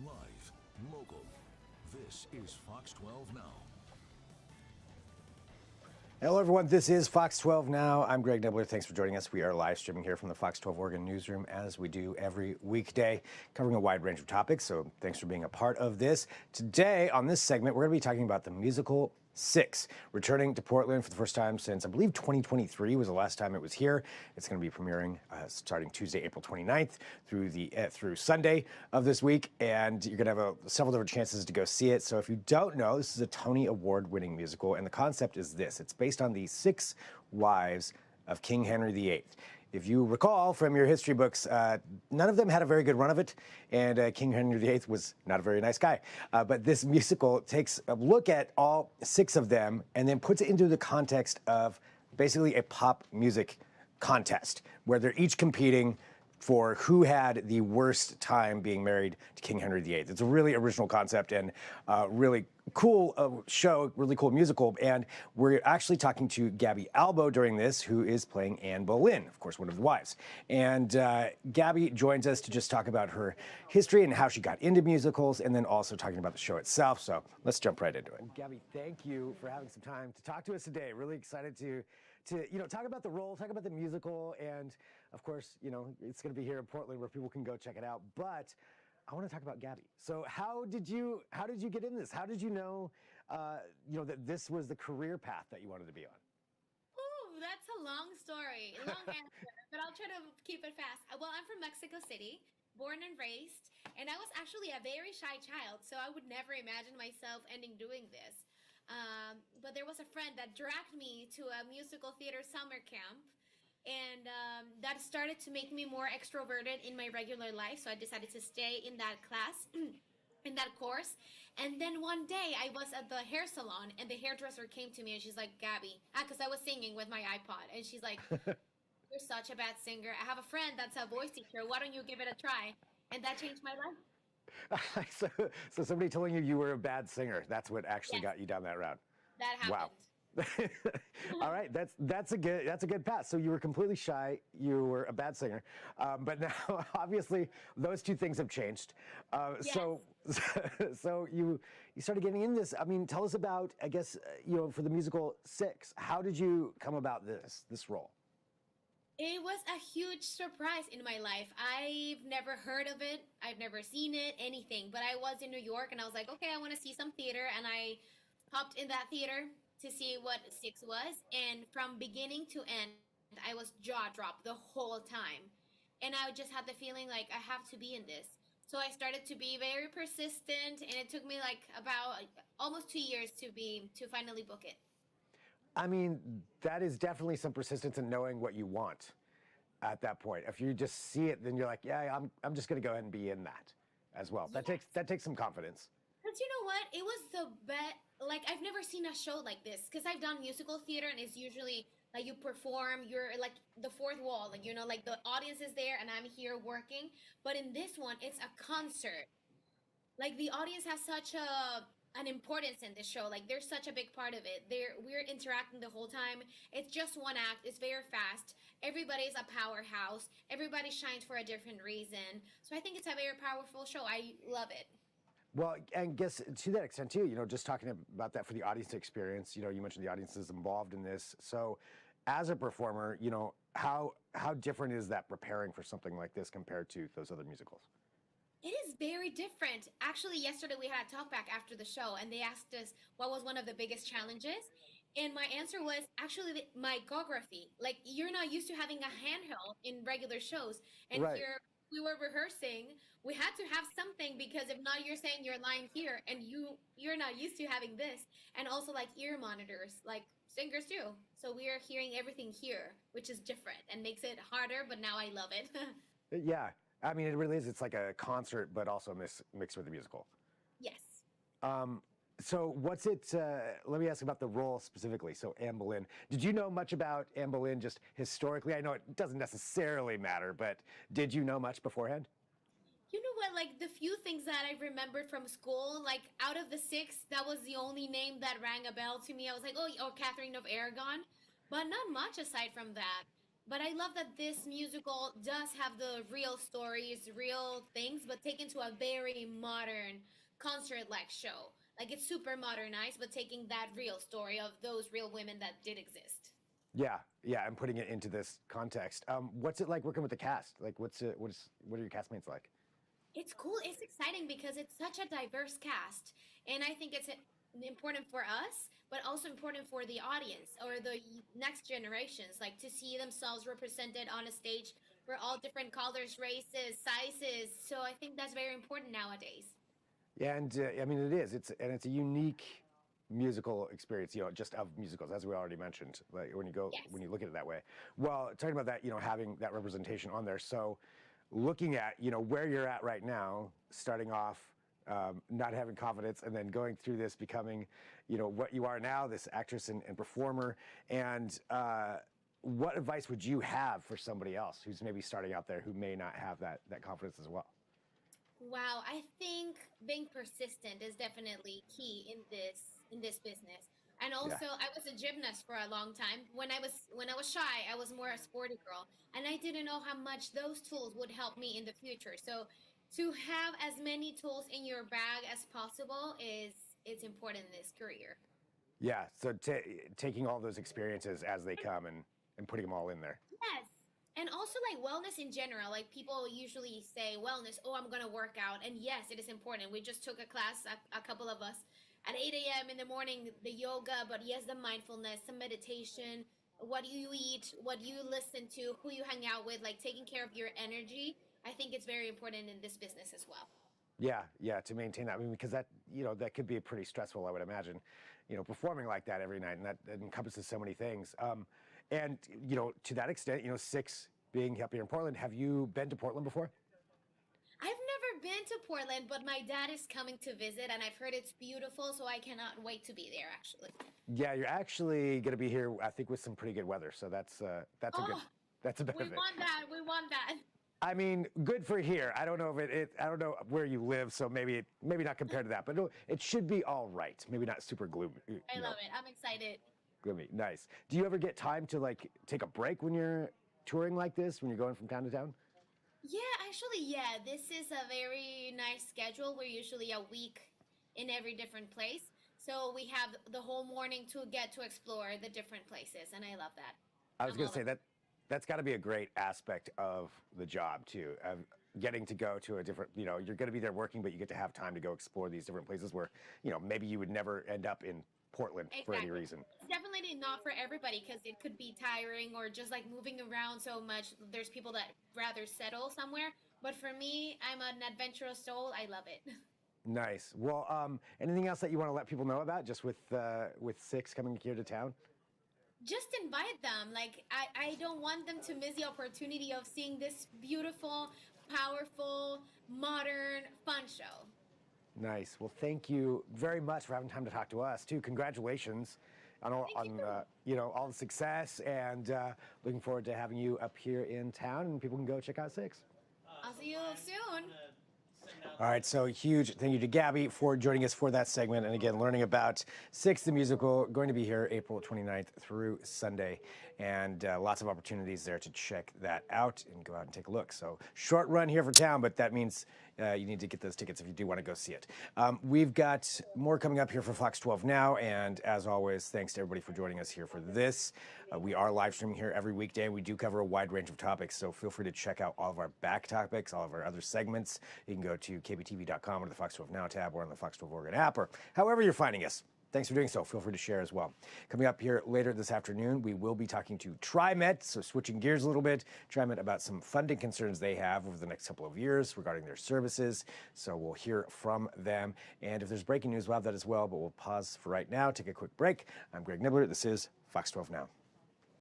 Live, local. This is Fox 12 Now. Hello, everyone. This is Fox 12 Now. I'm Greg Nibbler. Thanks for joining us. We are live streaming here from the Fox 12 Oregon newsroom, as we do every weekday, covering a wide range of topics. So thanks for being a part of this. Today, on this segment, we're going to be talking about the musical Six, returning to Portland for the first time since, I believe, 2023 was the last time it was here. It's going to be premiering starting Tuesday, April 29th through Sunday of this week, and you're going to have several different chances to go see it. So if you don't know, this is a Tony Award-winning musical, and the concept is this. It's based on the 6 wives of King Henry VIII. If you recall from your history books, none of them had a very good run of it, and King Henry VIII was not a very nice guy. But this musical takes a look at all 6 of them and then puts it into the context of basically a pop music contest, where they're each competing for who had the worst time being married to King Henry VIII. It's a really original concept and really cool show, really cool musical. And we're actually talking to Gaby Albo during this, who is playing Anne Boleyn, of course, one of the wives. And Gaby joins us to just talk about her history and how she got into musicals, and then also talking about the show itself. So let's jump right into it. Gaby, thank you for having some time to talk to us today. Really excited to talk about the role, talk about the musical, and of course, it's going to be here in Portland where people can go check it out. But I want to talk about Gaby. So how did you get in this? How did you know that this was the career path that you wanted to be on? Ooh, that's a long story, a long answer, but I'll try to keep it fast. Well, I'm from Mexico City, born and raised, and I was actually a very shy child, so I would never imagine myself ending doing this. But there was a friend that dragged me to a musical theater summer camp, and that started to make me more extroverted in my regular life. So I decided to stay in that class, in that course. And then one day I was at the hair salon, and the hairdresser came to me, and she's like, Gaby, because I was singing with my iPod, and she's like, you're such a bad singer. I have a friend that's a voice teacher. Why don't you give it a try? And that changed my life. So somebody telling you were a bad singer, that's what actually got you down that route. That happened. Wow. All right, that's a good path. So you were completely shy, you were a bad singer, but now obviously those two things have changed. Yes. So you started getting in this. I mean, tell us about, I guess, for the musical Six. How did you come about this role? It was a huge surprise in my life. I've never heard of it. I've never seen it, anything. But I was in New York, and I was like, okay, I want to see some theater, and I popped in that theater to see what Six was, and from beginning to end, I was jaw dropped the whole time. And I just had the feeling like I have to be in this. So I started to be very persistent, and it took me like about almost 2 years to finally book it. I mean, that is definitely some persistence in knowing what you want at that point. If you just see it, then you're like, yeah, I'm just going to go ahead and be in that as well. Yes. That takes some confidence. But you know what? It was the best. Like, I've never seen a show like this, because I've done musical theater, and it's usually like you perform, you're like the fourth wall, like, like the audience is there and I'm here working. But in this one, it's a concert. Like, the audience has such an importance in this show. Like, they're such a big part of it. We're interacting the whole time. It's just one act. It's very fast. Everybody's a powerhouse. Everybody shines for a different reason. So I think it's a very powerful show. I love it. Well, and guess to that extent too, just talking about that for the audience experience, you mentioned the audience is involved in this. So as a performer, how different is that preparing for something like this compared to those other musicals? It is very different. Actually, yesterday we had a talk back after the show, and they asked us what was one of the biggest challenges. And my answer was actually my geography. Like, you're not used to having a handheld in regular shows. And Right. Here we were rehearsing. We had to have something, because if not, you're saying your line here, and you're not used to having this. And also like ear monitors, like singers do. So we are hearing everything here, which is different and makes it harder, but now I love it. Yeah. I mean, it really is. It's like a concert, but also mixed with a musical. Yes. So what's it, let me ask about the role specifically. So Anne Boleyn, did you know much about Anne Boleyn just historically? I know it doesn't necessarily matter, but did you know much beforehand? You know what, like the few things that I remembered from school, like out of the 6, that was the only name that rang a bell to me. I was like, oh, Catherine of Aragon, but not much aside from that. But I love that this musical does have the real stories, real things, but taken to a very modern concert-like show. Like it's super modernized, but taking that real story of those real women that did exist. Yeah, yeah, and putting it into this context. What's it like working with the cast? Like, what are your castmates like? It's cool. It's exciting because it's such a diverse cast, and I think it's important for us, but also important for the audience or the next generations, like to see themselves represented on a stage for all different colors, races, sizes. So I think that's very important nowadays. Yeah, and I mean it is. It's a unique musical experience. Just of musicals, as we already mentioned. Like Yes. when you look at it that way. Well, talking about that, having that representation on there. So, looking at where you're at right now, starting off. Not having confidence, and then going through this, becoming, what you are now, this actress and performer. And what advice would you have for somebody else who's maybe starting out there who may not have that confidence as well? Wow, I think being persistent is definitely key in this business. And Yeah. also, I was a gymnast for a long time. When I was shy, I was more a sporty girl, and I didn't know how much those tools would help me in the future. So, to have as many tools in your bag as possible is important in this career. Yeah. So taking all those experiences as they come and putting them all in there. Yes. And also like wellness in general. Like people usually say wellness, oh, I'm going to work out. And yes, it is important. We just took a class, a couple of us, at 8 a.m. in the morning, the yoga, but yes, the mindfulness, the meditation, what you eat, what you listen to, who you hang out with, like taking care of your energy. I think it's very important in this business as well. Yeah, yeah, to maintain that. I mean, because that could be pretty stressful, I would imagine, performing like that every night, and that encompasses so many things. And to that extent, Six being up here in Portland, have you been to Portland before? I've never been to Portland, but my dad is coming to visit, and I've heard it's beautiful, so I cannot wait to be there, actually. Yeah, you're actually going to be here, I think, with some pretty good weather. So that's a good Oh, that's a we benefit. want that. We want that. I mean, good for here. I don't know if I don't know where you live, so maybe not compared to that, but it should be all right. Maybe not super gloomy. I love it. I'm excited. Gloomy. Nice. Do you ever get time to like take a break when you're touring like this? When you're going from town to town? Yeah, actually, yeah. This is a very nice schedule. We're usually a week in every different place. So we have the whole morning to get to explore the different places, and I love that. I was I'm going all to say that's got to be a great aspect of the job too, of getting to go to a different, you're going to be there working, but you get to have time to go explore these different places where, maybe you would never end up in Portland for any exactly. reason. It's definitely not for everybody because it could be tiring or just like moving around so much. There's people that rather settle somewhere. But for me, I'm an adventurous soul. I love it. Nice. Well, anything else that you want to let people know about, just with Six coming here to town? Just invite them. Like, I don't want them to miss the opportunity of seeing this beautiful, powerful, modern, fun show. Nice. Well, thank you very much for having time to talk to us too. Congratulations on all, Thank you. all the success, and looking forward to having you up here in town, and people can go check out Six. I'll see you soon. All right, so huge thank you to Gabby for joining us for that segment. And again, learning about Six, the musical, going to be here April 29th through Sunday. And lots of opportunities there to check that out and go out and take a look. So short run here for town, but that means you need to get those tickets if you do want to go see it. We've got more coming up here for Fox 12 now. And as always, thanks to everybody for joining us here for this. We are live streaming here every weekday. We do cover a wide range of topics, so feel free to check out all of our back topics, all of our other segments. You can go to kptv.com or the Fox 12 Now tab or on the Fox 12 Oregon app or however you're finding us. Thanks for doing so. Feel free to share as well. Coming up here later this afternoon, we will be talking to TriMet, so switching gears a little bit. TriMet about some funding concerns they have over the next couple of years regarding their services. So we'll hear from them. And if there's breaking news, we'll have that as well, but we'll pause for right now, take a quick break. I'm Greg Nibbler. This is Fox 12 Now.